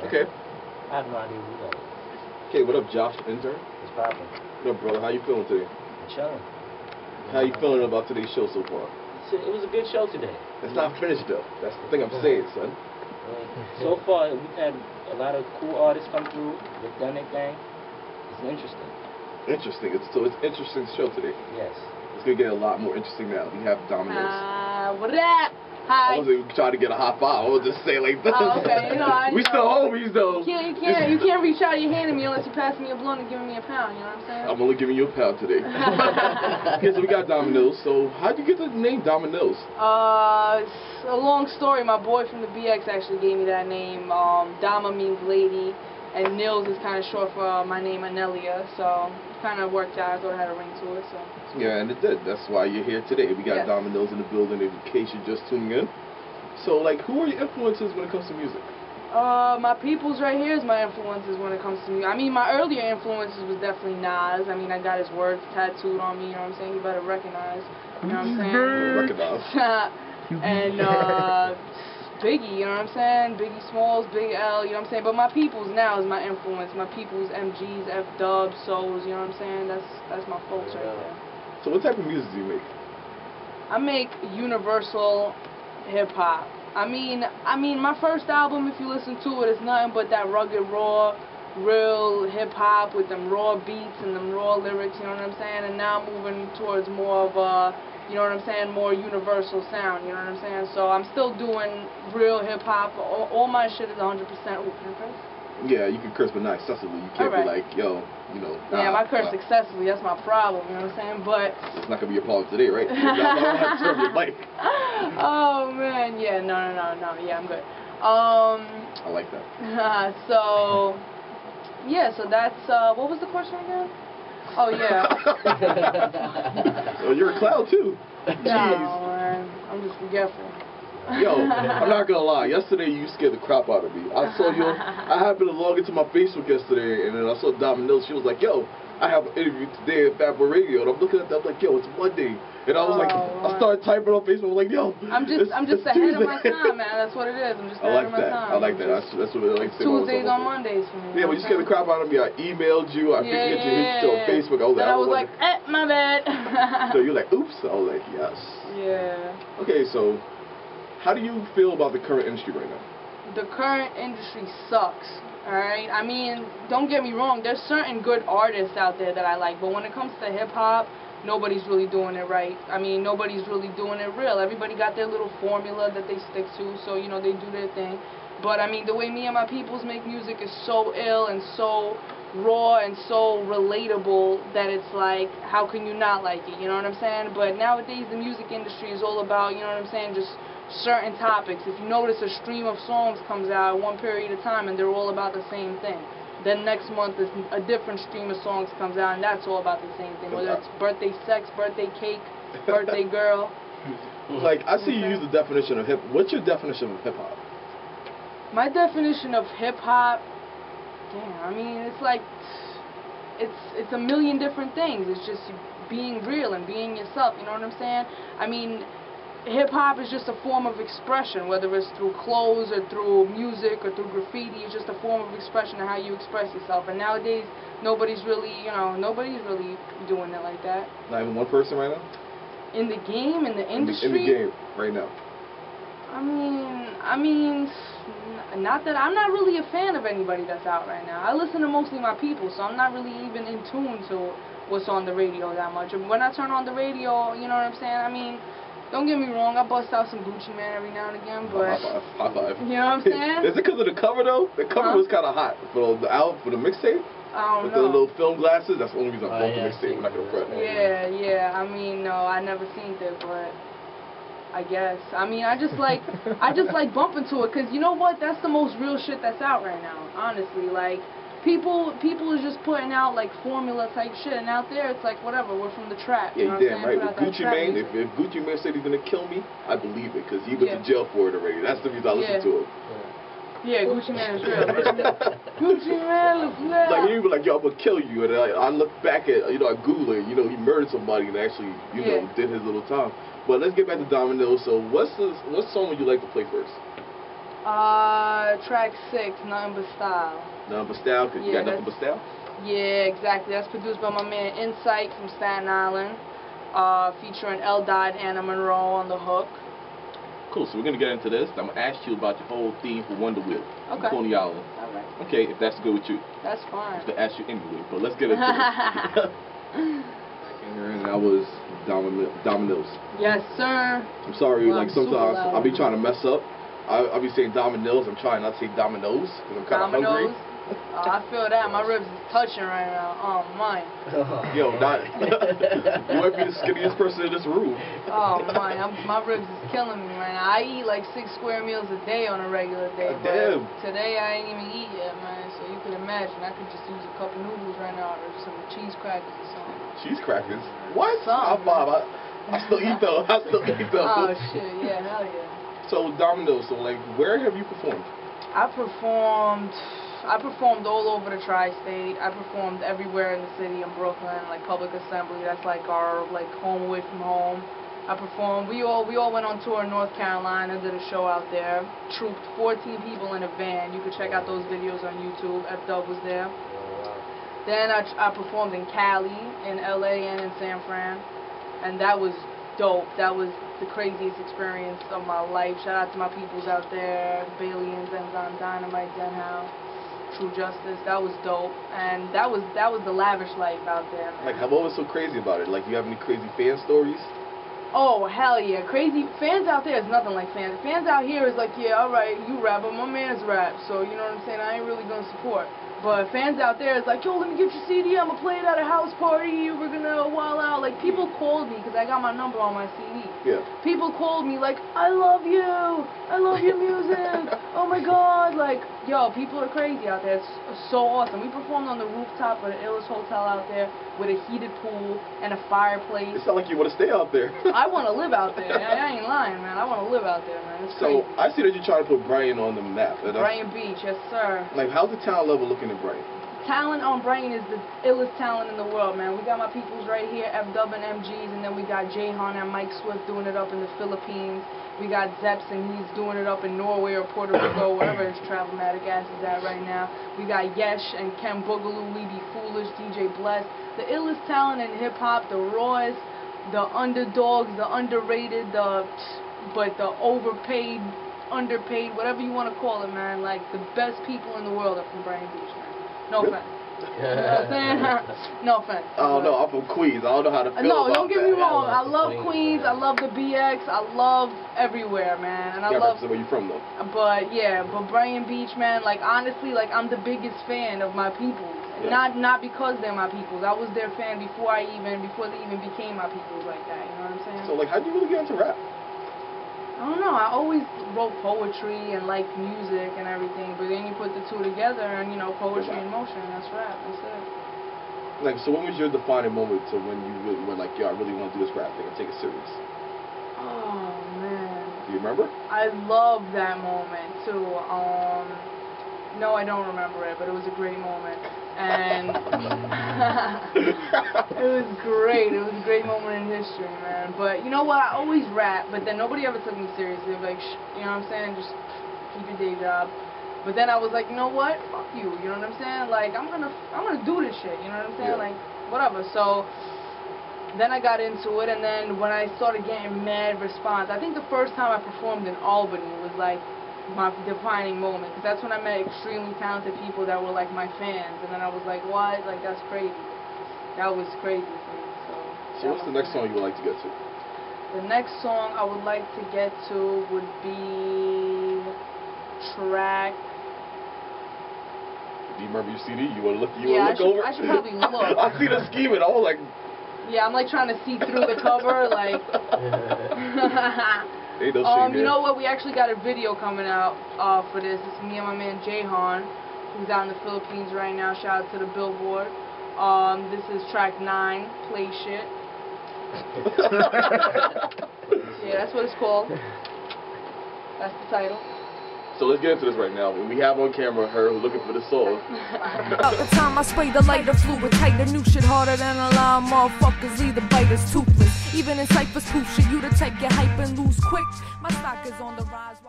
Okay. I have no idea who that is. Okay, what up, Josh, intern? What's poppin'? What up, brother? How you feeling today? I'm chilling. How you feeling about today's show so far? It was a good show today. It's not finished, though. That's the thing I'm saying, son. So far, we've had a lot of cool artists come through. They've done their thing. It's interesting. Interesting. So it's an interesting show today. Yes. It's going to get a lot more interesting now. We have Dama Nilz. What up? Hi. I wasn't trying to get a high five. I was just saying like that. Oh, okay. We still homies, though. You can't reach out your hand to me unless you pass me a blunt and giving me a pound. You know what I'm saying? I'm only giving you a pound today. Okay, so we got Dama Nilz. So how'd you get the name Dama Nilz? It's a long story. My boy from the BX actually gave me that name. Dama means lady, and Nilz is kind of short for my name, Anelia. So it kind of worked out. I thought it had a ring to it. So. Yeah, and it did. That's why you're here today. We got Dama Nilz in the building in case you're just tuning in. So, like, who are your influences when it comes to music? My peoples right here is my influences when it comes to music. I mean, my earlier influences was definitely Nas. I mean, I got his words tattooed on me, you know what I'm saying? You better recognize, you know what I'm saying? Recognize. And, Biggie, you know what I'm saying? Biggie Smalls, Big L, you know what I'm saying? But my peoples now is my influence. My peoples, MGs, F-Dubs, Souls, you know what I'm saying? That's my folks right there. So what type of music do you make? I make universal hip-hop. I mean, my first album, if you listen to it, is nothing but that rugged, raw, real hip-hop with them raw beats and them raw lyrics, you know what I'm saying? And now I'm moving towards more of a, you know what I'm saying, more universal sound, you know what I'm saying? So I'm still doing real hip-hop. All my shit is 100%. Ooh, can I curse? Yeah, you can curse, but not excessively. You can't be like, yo, you know. Yeah, I curse excessively. That's my problem, you know what I'm saying? But it's not going to be a problem today, right? I don't have to serve your mic. Oh, man. Yeah, no. Yeah, I'm good. I like that. So that's, what was the question again? Oh, yeah. Well, you're a clown, too. No, man. I'm just forgetful. Yo, I'm not gonna lie. Yesterday you scared the crap out of me. I saw you. I happened to log into my Facebook yesterday, and then I saw Dama Nilz. She was like, "Yo, I have an interview today at Fat Boy Radio," and I'm looking at that. I'm like, "Yo, it's Monday," and I was like, I started typing on Facebook. I was like, "Yo, I'm just ahead of my time, man. That's what it is. I'm just ahead of my time. I like that. That's what I like to say. Tuesdays on Mondays for me. Yeah, when you scared the crap out of me, I emailed you. I figured you hit you on Facebook. I was like, my bad. So you're like, "Oops." I was like, "Yes." Yeah. Okay, so. How do you feel about the current industry right now? The current industry sucks, alright? I mean, don't get me wrong, there's certain good artists out there that I like, but when it comes to hip-hop, nobody's really doing it right. I mean, nobody's really doing it real. Everybody got their little formula that they stick to, so, you know, they do their thing. But, I mean, the way me and my peoples make music is so ill and so raw and so relatable that it's like, how can you not like it, you know what I'm saying? But nowadays, the music industry is all about, you know what I'm saying, just certain topics. If you notice, a stream of songs comes out at one period of time and they're all about the same thing. Then next month a different stream of songs comes out and that's all about the same thing. Whether it's birthday sex, birthday cake, birthday girl. Like, I see you use the definition of what's your definition of hip-hop? My definition of hip-hop, damn, I mean, it's like, it's a million different things. It's just being real and being yourself, you know what I'm saying? I mean, hip-hop is just a form of expression, whether it's through clothes or through music or through graffiti. It's just a form of expression of how you express yourself. And nowadays, nobody's really doing it like that. Not even one person right now? In the game, in the industry? In the game, right now. I mean, not that, I'm not really a fan of anybody that's out right now. I listen to mostly my people, so I'm not really even in tune to what's on the radio that much. And when I turn on the radio, you know what I'm saying? I mean, don't get me wrong, I bust out some Gucci Mane every now and again, but... High five. You know what I'm saying? Is it because of the cover, though? The cover was kind of hot for the album, for the mixtape. I don't With know. the little film glasses, that's the only reason I bought the mixtape. I'm not going to front. Yeah, I mean, no, I never seen it, but I guess. I mean, I just like bumping to it, because you know what? That's the most real shit that's out right now, honestly. Like, people is just putting out like formula type shit, and out there it's like whatever. We're from the trap. Yeah, you damn right. With Gucci Mane, if Gucci Mane said he's gonna kill me, I believe it, because he went to jail for it already. That's the reason I listen to him. Yeah, Gucci Mane is real. Gucci Mane is real. Like he was like, yo, I'm gonna kill you, and I look back at I Google it. He murdered somebody and actually did his little time. But let's get back to Dama Nilz. So what song would you like to play first? Track 6, Nothing But Style. Nothing But Style, because you got Nothing But Style? Yeah, exactly. That's produced by my man Insight from Staten Island, featuring L. Dot and Anna Monroe on the hook. Cool, so we're going to get into this. I'm going to ask you about your whole theme for Wonder Wheel. Okay. Coney Island. All right. Okay, if that's good with you. That's fine. I'm going to ask you anyway, but let's get into it. And that was Dama Nilz. Yes, sir. I'm sorry, well, like sometimes I'll be trying to mess up. I'll be saying Dama Nilz. I'm trying not to say Dominoes because I'm kind of hungry. I feel that. My ribs is touching right now. Oh, my. Yo, you might be the skinniest person in this room. Oh, my. My ribs is killing me right now. I eat like 6 square meals a day on a regular day. Damn. Today I ain't even eat yet, man. So you can imagine. I could just use a cup of noodles right now or some cheese crackers or something. Cheese crackers? What? Something. I still eat those. I still eat those. Oh, shit. Yeah, hell yeah. So, Dama Nilz, so, like, where have you performed? I performed all over the tri-state. I performed everywhere in the city in Brooklyn, like Public Assembly. That's like our home away from home. I performed. We all went on tour in North Carolina, did a show out there. Trooped 14 people in a van. You can check out those videos on YouTube. F-Dub was there. Then I performed in Cali, in LA, and in San Fran, and that was dope. That was the craziest experience of my life. Shout out to my peoples out there, Bailey and Zenzon Dynamite, Denhouse. True Justice, that was dope, and that was the lavish life out there, man. Like, what was so crazy about it? Like, you have any crazy fan stories? Oh, hell yeah. Crazy fans out there is nothing like fans. Fans out here is like, yeah, alright, you rap, but my man's rap, so you know what I'm saying, I ain't really gonna support. But fans out there is like, yo, let me get your CD, I'm gonna play it at a house party, we're gonna wild out. Like, people called me, because I got my number on my CD. Yeah. People called me like, I love you, I love your music, oh my god, like, yo, people are crazy out there, it's so awesome. We performed on the rooftop of the illest hotel out there, with a heated pool, and a fireplace. It sounds like you want to stay out there. I want to live out there, I ain't lying, man, I want to live out there, man, it's so, crazy. I see that you're trying to put Brian on the map. Brian Beach, yes sir. Like, how's the talent level looking at Brian? Talent on Brian is the illest talent in the world, man. We got my peoples right here, F-Dub and MGs, and then we got Jahan and Mike Swift doing it up in the Philippines. We got Zeps, and he's doing it up in Norway or Puerto Rico, wherever his Travelmatic ass is at right now. We got Yesh and Ken Boogaloo, We Be Foolish, DJ Bless. The illest talent in hip-hop, the rawest, the underdogs, the underrated, but the overpaid, underpaid, whatever you want to call it, man. Like, the best people in the world are from Brian Beach, man. No offense. You know what I'm saying? No offense. I don't know. I'm from Queens. I don't know how to feel No, about don't get me that. wrong. I love Queens. I love the BX. I love everywhere, man. And I love. Where you from, though? But yeah, but Brian Beach, man. Like, honestly, like, I'm the biggest fan of my peoples. Yeah. Not because they're my peoples. I was their fan before they even became my peoples like that. You know what I'm saying? So, like, how'd you really get into rap? I don't know. I always wrote poetry and liked music and everything, but then you put the two together and, you know, poetry in motion, that's rap, that's it. Like, so when was your defining moment to when you really went like, yo, I really want to do this rap thing and take it serious? Oh, man. Do you remember? I love that moment, too. No, I don't remember it, but it was a great moment. And it was great. It was a great moment in history, man. But you know what? I always rap, but then nobody ever took me seriously. Like, you know what I'm saying? Just keep your day job. But then I was like, you know what? Fuck you. You know what I'm saying? Like, I'm gonna do this shit. You know what I'm saying? Yeah. Like, whatever. So then I got into it, and then when I started getting mad response, I think the first time I performed in Albany was like my defining moment, because that's when I met extremely talented people that were like my fans, and then I was like, what? Like, that's crazy. That was crazy for me. So what's the next song you would like to get to? The next song I would like to get to would be track. Do you remember your CD? You want to look? I should probably look. I see the scheming. I was like. Yeah, I'm like trying to see through the cover, like. You know what? We actually got a video coming out for this. It's me and my man Jahan, who's out in the Philippines right now. Shout out to the Billboard. This is track 9, Play Shit. Yeah, that's what it's called. That's the title. So let's get into this right now. We have on camera her looking for the song. About the time I spray the lighter fluid tighter, new shit harder than a line. Motherfuckers leave the biters toothless. Even in cyphers proof shit, you to take your hype and lose quick. My stock is on the rise.